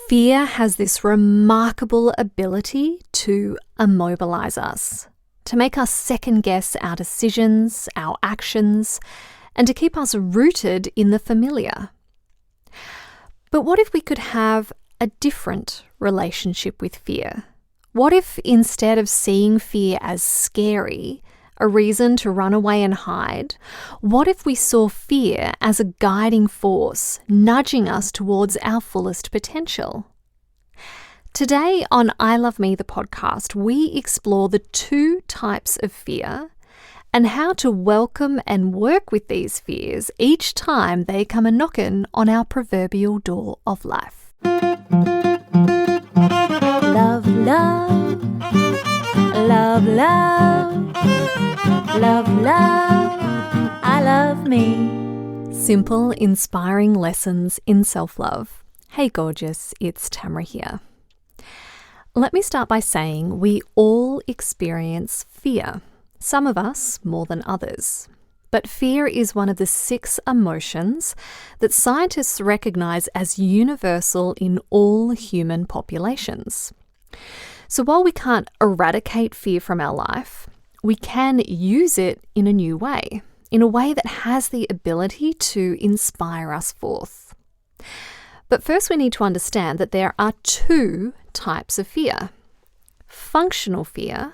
Fear has this remarkable ability to immobilise us, to make us second-guess our decisions, our actions, and to keep us rooted in the familiar. But what if we could have a different relationship with fear? What if instead of seeing fear as scary, a reason to run away and hide, what if we saw fear as a guiding force, nudging us towards our fullest potential? Today on I Love Me, the podcast, we explore the two types of fear and how to welcome and work with these fears each time they come a knockin' on our proverbial door of life. Love, love, love, love, love, love, I love me. Simple, inspiring lessons in self-love. Hey gorgeous, it's Tamra here. Let me start by saying we all experience fear. Some of us more than others. But fear is one of the 6 emotions that scientists recognize as universal in all human populations. So while we can't eradicate fear from our life, we can use it in a new way, in a way that has the ability to inspire us forth. But first we need to understand that there are 2 types of fear: functional fear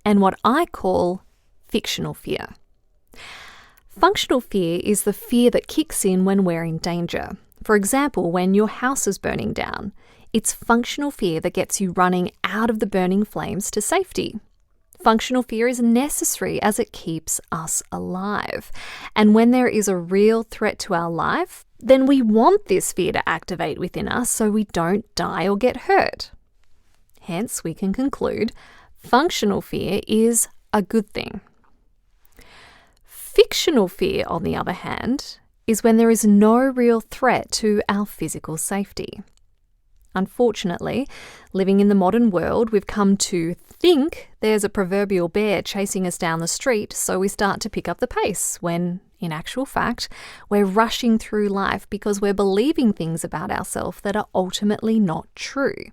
and what I call fictional fear. Functional fear is the fear that kicks in when we're in danger. For example, when your house is burning down, it's functional fear that gets you running out of the burning flames to safety. Functional fear is necessary as it keeps us alive. And when there is a real threat to our life, then we want this fear to activate within us so we don't die or get hurt. Hence, we can conclude functional fear is a good thing. Fictional fear, on the other hand, is when there is no real threat to our physical safety. Unfortunately, living in the modern world, we've come to think there's a proverbial bear chasing us down the street, so we start to pick up the pace, when, in actual fact, we're rushing through life because we're believing things about ourselves that are ultimately not true.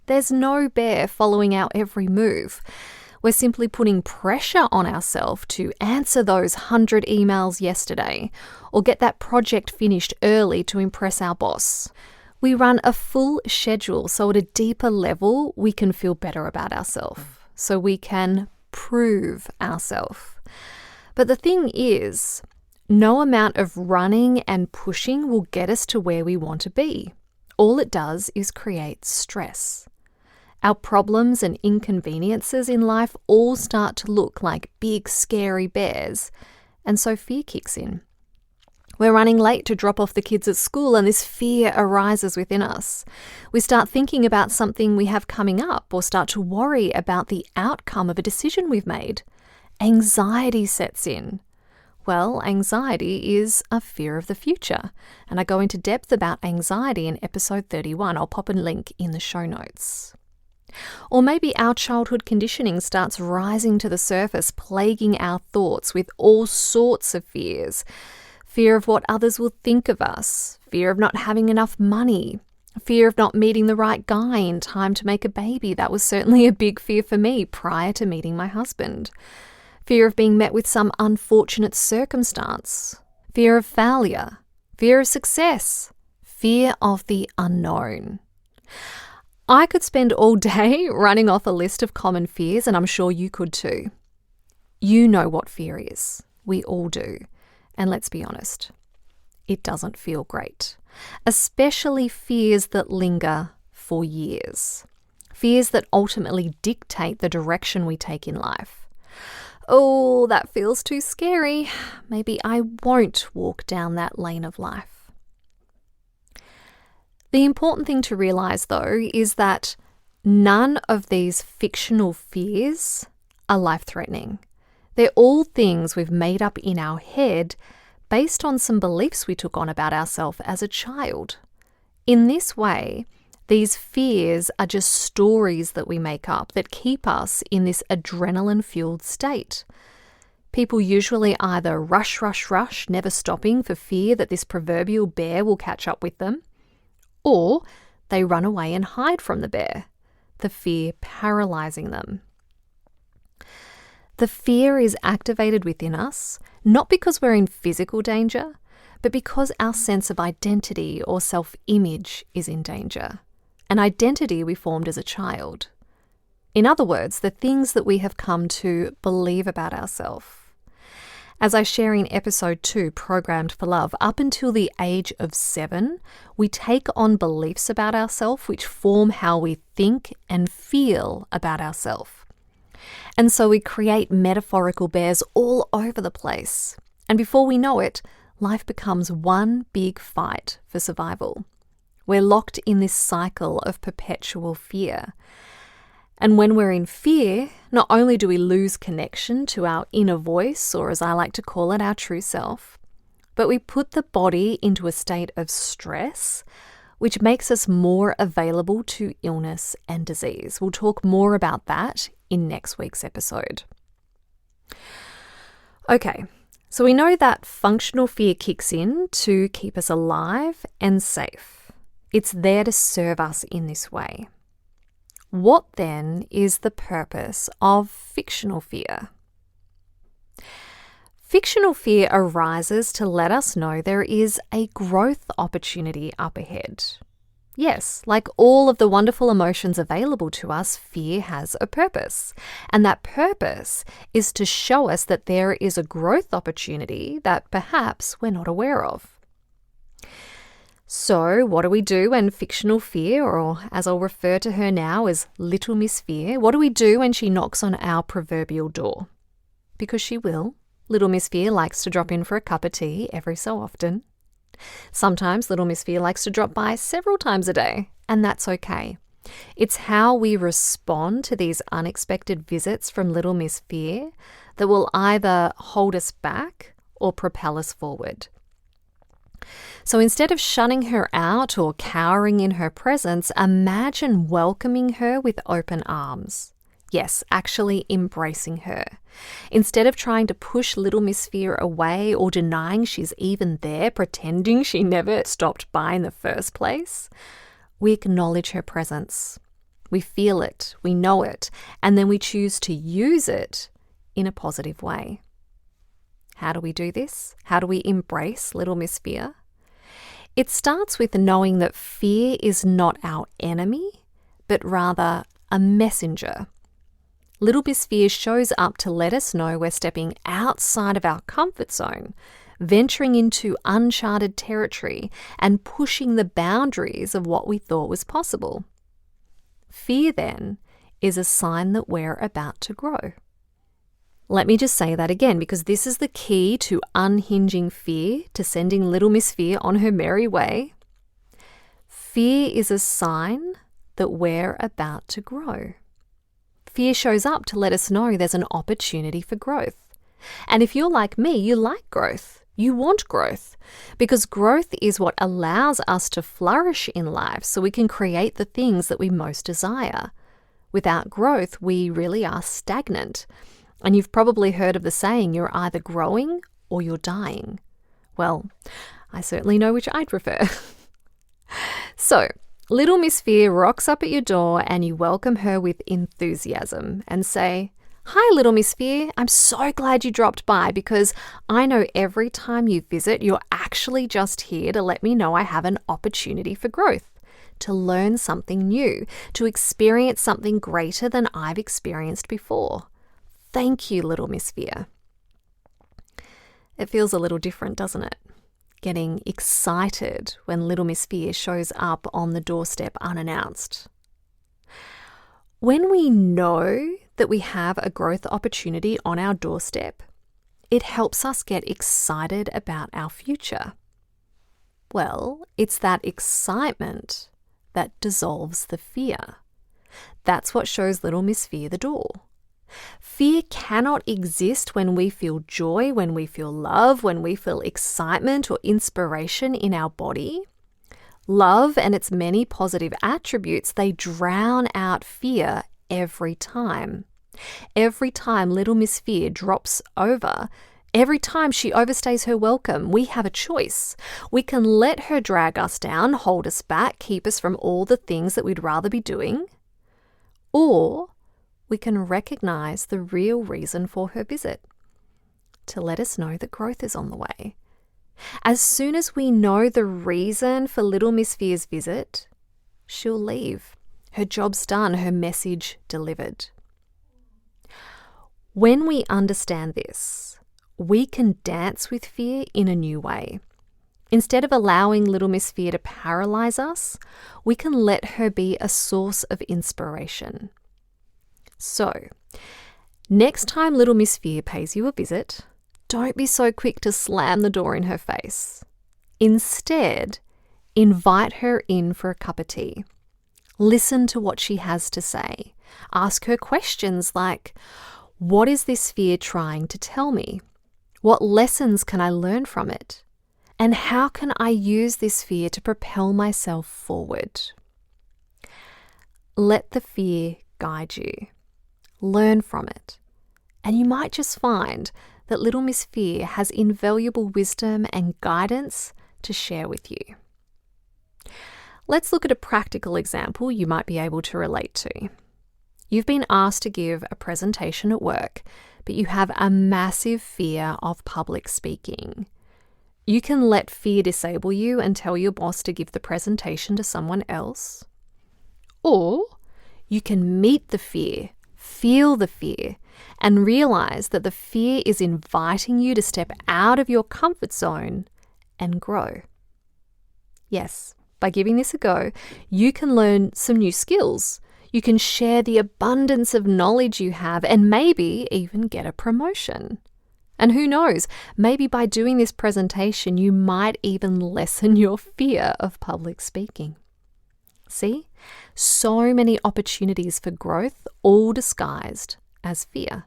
There's no bear following our every move. We're simply putting pressure on ourselves to answer those 100 emails yesterday or get that project finished early to impress our boss. We run a full schedule so at a deeper level we can feel better about ourselves, so we can prove ourselves. But the thing is, no amount of running and pushing will get us to where we want to be. All it does is create stress. Our problems and inconveniences in life all start to look like big, scary bears, and so fear kicks in. We're running late to drop off the kids at school, and this fear arises within us. We start thinking about something we have coming up or start to worry about the outcome of a decision we've made. Anxiety sets in. Well, anxiety is a fear of the future, and I go into depth about anxiety in episode 31. I'll pop a link in the show notes. Or maybe our childhood conditioning starts rising to the surface, plaguing our thoughts with all sorts of fears. Fear of what others will think of us, fear of not having enough money, fear of not meeting the right guy in time to make a baby. That was certainly a big fear for me prior to meeting my husband. Fear of being met with some unfortunate circumstance, fear of failure, fear of success, fear of the unknown. I could spend all day running off a list of common fears, and I'm sure you could too. You know what fear is. We all do. And let's be honest, it doesn't feel great, especially fears that linger for years, fears that ultimately dictate the direction we take in life. Oh, that feels too scary. Maybe I won't walk down that lane of life. The important thing to realize, though, is that none of these fictional fears are life-threatening. They're all things we've made up in our head based on some beliefs we took on about ourselves as a child. In this way, these fears are just stories that we make up that keep us in this adrenaline-fueled state. People usually either rush, never stopping for fear that this proverbial bear will catch up with them, or They run away and hide from the bear, the fear paralyzing them. The fear is activated within us, not because we're in physical danger, but because our sense of identity or self-image is in danger, an identity we formed as a child. In other words, the things that we have come to believe about ourselves. As I share in episode 2, Programmed for Love, up until the age of 7, we take on beliefs about ourselves which form how we think and feel about ourselves. And so we create metaphorical bears all over the place. And before we know it, life becomes one big fight for survival. We're locked in this cycle of perpetual fear. And when we're in fear, not only do we lose connection to our inner voice, or as I like to call it, our true self, but we put the body into a state of stress, which makes us more available to illness and disease. We'll talk more about that in next week's episode. Okay, so we know that functional fear kicks in to keep us alive and safe. It's there to serve us in this way. What then is the purpose of fictional fear? Fictional fear arises to let us know there is a growth opportunity up ahead. Yes, like all of the wonderful emotions available to us, fear has a purpose. And that purpose is to show us that there is a growth opportunity that perhaps we're not aware of. So what do we do when fictional fear, or as I'll refer to her now as Little Miss Fear, what do we do when she knocks on our proverbial door? Because she will. Little Miss Fear likes to drop in for a cup of tea every so often. Sometimes Little Miss Fear likes to drop by several times a day, and that's okay. It's how we respond to these unexpected visits from Little Miss Fear that will either hold us back or propel us forward. So instead of shunning her out or cowering in her presence, imagine welcoming her with open arms. Yes, actually embracing her. Instead of trying to push Little Miss Fear away or denying she's even there, pretending she never stopped by in the first place, we acknowledge her presence. We feel it, we know it, and then we choose to use it in a positive way. How do we do this? How do we embrace Little Miss Fear? It starts with knowing that fear is not our enemy, but rather a messenger. Little Miss Fear shows up to let us know we're stepping outside of our comfort zone, venturing into uncharted territory and pushing the boundaries of what we thought was possible. Fear, then, is a sign that we're about to grow. Let me just say that again, because this is the key to unhinging fear, to sending Little Miss Fear on her merry way. Fear is a sign that we're about to grow. Fear shows up to let us know there's an opportunity for growth. And if you're like me, you like growth. You want growth, because growth is what allows us to flourish in life so we can create the things that we most desire. Without growth, we really are stagnant. And you've probably heard of the saying, you're either growing or you're dying. Well, I certainly know which I'd prefer. So, Little Miss Fear rocks up at your door and you welcome her with enthusiasm and say, "Hi, Little Miss Fear. I'm so glad you dropped by, because I know every time you visit, you're actually just here to let me know I have an opportunity for growth, to learn something new, to experience something greater than I've experienced before. Thank you, Little Miss Fear." It feels a little different, doesn't it? Getting excited when Little Miss Fear shows up on the doorstep unannounced. When we know that we have a growth opportunity on our doorstep, it helps us get excited about our future. Well, it's that excitement that dissolves the fear. That's what shows Little Miss Fear the door. Fear cannot exist when we feel joy, when we feel love, when we feel excitement or inspiration in our body. Love and its many positive attributes, they drown out fear every time. Every time Little Miss Fear drops over, Every time she overstays her welcome, we have a choice. We can let her drag us down, hold us back, keep us from all the things that we'd rather be doing. Or we can recognize the real reason for her visit, to let us know that growth is on the way. As soon as we know the reason for little Miss Fear's visit, she'll leave. Her job's done, her message delivered. When we understand this, we can dance with fear in a new way. Instead of allowing little Miss Fear to paralyze us, we can let her be a source of inspiration. So, next time little Miss Fear pays you a visit, don't be so quick to slam the door in her face. Instead, invite her in for a cup of tea. Listen to what she has to say. Ask her questions like, what is this fear trying to tell me? What lessons can I learn from it? And how can I use this fear to propel myself forward? Let the fear guide you. Learn from it. And you might just find that little Miss Fear has invaluable wisdom and guidance to share with you. Let's look at a practical example you might be able to relate to. You've been asked to give a presentation at work, but you have a massive fear of public speaking. You can let fear disable you and tell your boss to give the presentation to someone else. Or you can meet the fear, feel the fear, and realize that the fear is inviting you to step out of your comfort zone and grow. Yes, by giving this a go, you can learn some new skills. You can share the abundance of knowledge you have and maybe even get a promotion. And who knows, maybe by doing this presentation, you might even lessen your fear of public speaking. See? So many opportunities for growth, all disguised as fear.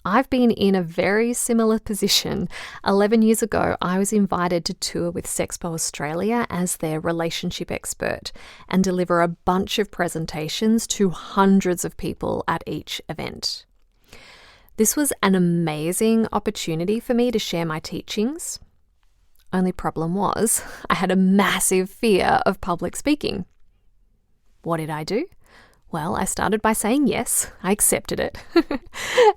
I've been in a very similar position. 11 years ago, I was invited to tour with Sexpo Australia as their relationship expert and deliver a bunch of presentations to hundreds of people at each event. This was an amazing opportunity for me to share my teachings. Only problem was, I had a massive fear of public speaking. What did I do? Well, I started by saying yes, I accepted it.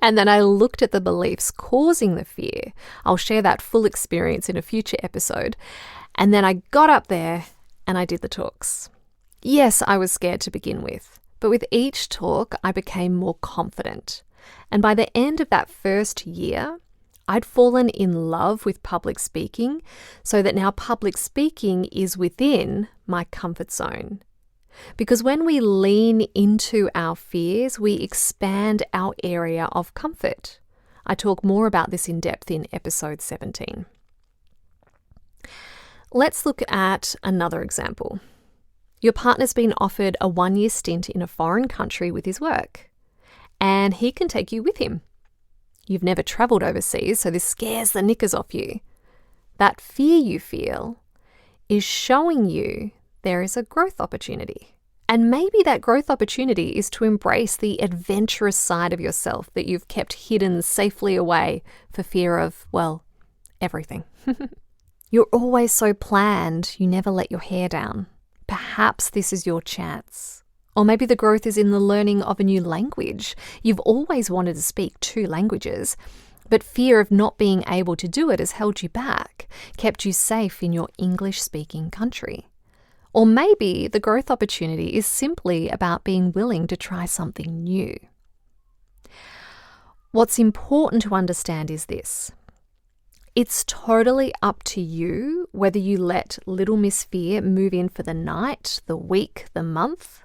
And then I looked at the beliefs causing the fear. I'll share that full experience in a future episode. And then I got up there and I did the talks. Yes, I was scared to begin with, but with each talk, I became more confident. And by the end of that first year, I'd fallen in love with public speaking, so that now public speaking is within my comfort zone. Because when we lean into our fears, we expand our area of comfort. I talk more about this in depth in episode 17. Let's look at another example. Your partner's been offered a 1-year stint in a foreign country with his work, and he can take you with him. You've never travelled overseas, so this scares the knickers off you. That fear you feel is showing you there is a growth opportunity. And maybe that growth opportunity is to embrace the adventurous side of yourself that you've kept hidden safely away for fear of, well, everything. You're always so planned, you never let your hair down. Perhaps this is your chance. Or maybe the growth is in the learning of a new language. You've always wanted to speak 2 languages, but fear of not being able to do it has held you back, kept you safe in your English-speaking country. Or maybe the growth opportunity is simply about being willing to try something new. What's important to understand is this. It's totally up to you whether you let little Miss Fear move in for the night, the week, the month,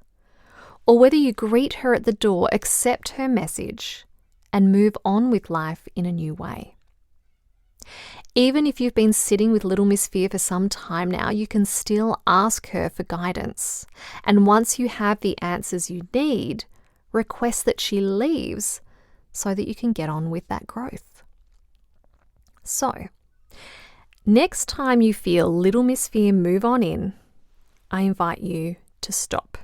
or whether you greet her at the door, accept her message, and move on with life in a new way. Even if you've been sitting with little Miss Fear for some time now, you can still ask her for guidance. And once you have the answers you need, request that she leaves so that you can get on with that growth. So, next time you feel little Miss Fear move on in, I invite you to stop.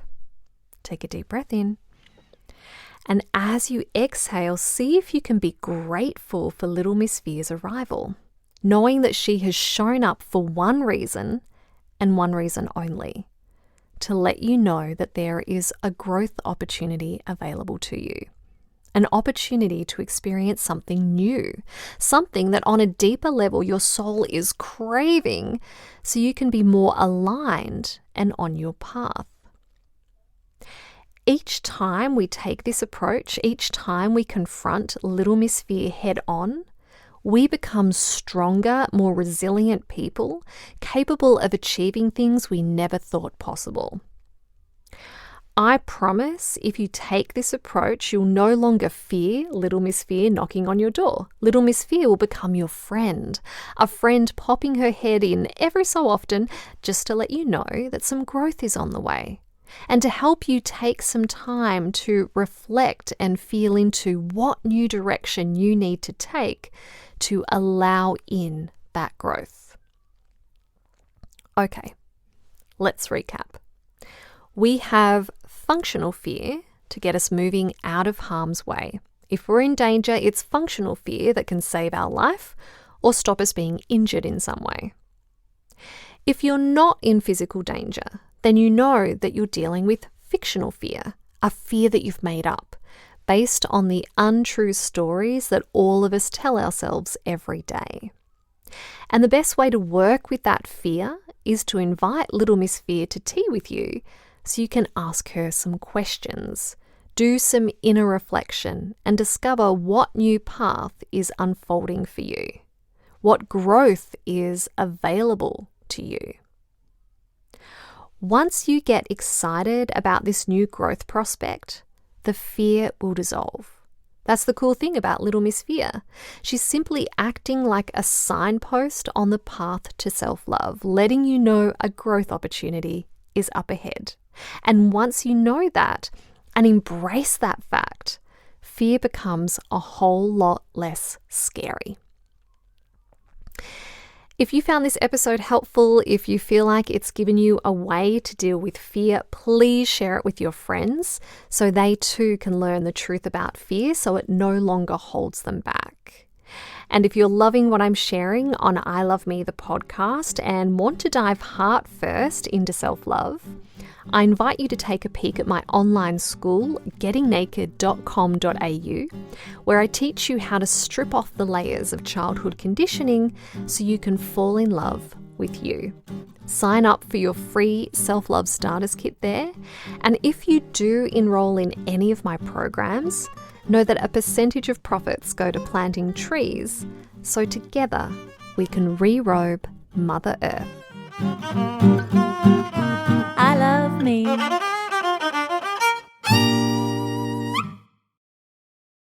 Take a deep breath in And as you exhale, see if you can be grateful for little Miss Fear's arrival, knowing that she has shown up for one reason and one reason only, to let you know that there is a growth opportunity available to you. An opportunity to experience something new, something that on a deeper level your soul is craving, so you can be more aligned and on your path. Each time we take this approach, each time we confront little Miss Fear head on, we become stronger, more resilient people, capable of achieving things we never thought possible. I promise if you take this approach, you'll no longer fear little Miss Fear knocking on your door. Little Miss Fear will become your friend, a friend popping her head in every so often just to let you know that some growth is on the way, and to help you take some time to reflect and feel into what new direction you need to take to allow in that growth. Okay, let's recap. We have functional fear to get us moving out of harm's way. If we're in danger, it's functional fear that can save our life or stop us being injured in some way. If you're not in physical danger, then you know that you're dealing with fictional fear, a fear that you've made up, based on the untrue stories that all of us tell ourselves every day. And the best way to work with that fear is to invite little Miss Fear to tea with you so you can ask her some questions, do some inner reflection, and discover what new path is unfolding for you, what growth is available to you. Once you get excited about this new growth prospect, the fear will dissolve. That's the cool thing about little Miss Fear. She's simply acting like a signpost on the path to self-love, letting you know a growth opportunity is up ahead. And once you know that and embrace that fact, fear becomes a whole lot less scary. If you found this episode helpful, if you feel like it's given you a way to deal with fear, please share it with your friends so they too can learn the truth about fear so it no longer holds them back. And if you're loving what I'm sharing on I Love Me, the podcast, and want to dive heart first into self-love, I invite you to take a peek at my online school, gettingnaked.com.au, where I teach you how to strip off the layers of childhood conditioning so you can fall in love with you. Sign up for your free self-love starters kit there. And if you do enroll in any of my programs, know that a percentage of profits go to planting trees, so together we can re-robe Mother Earth. I love me.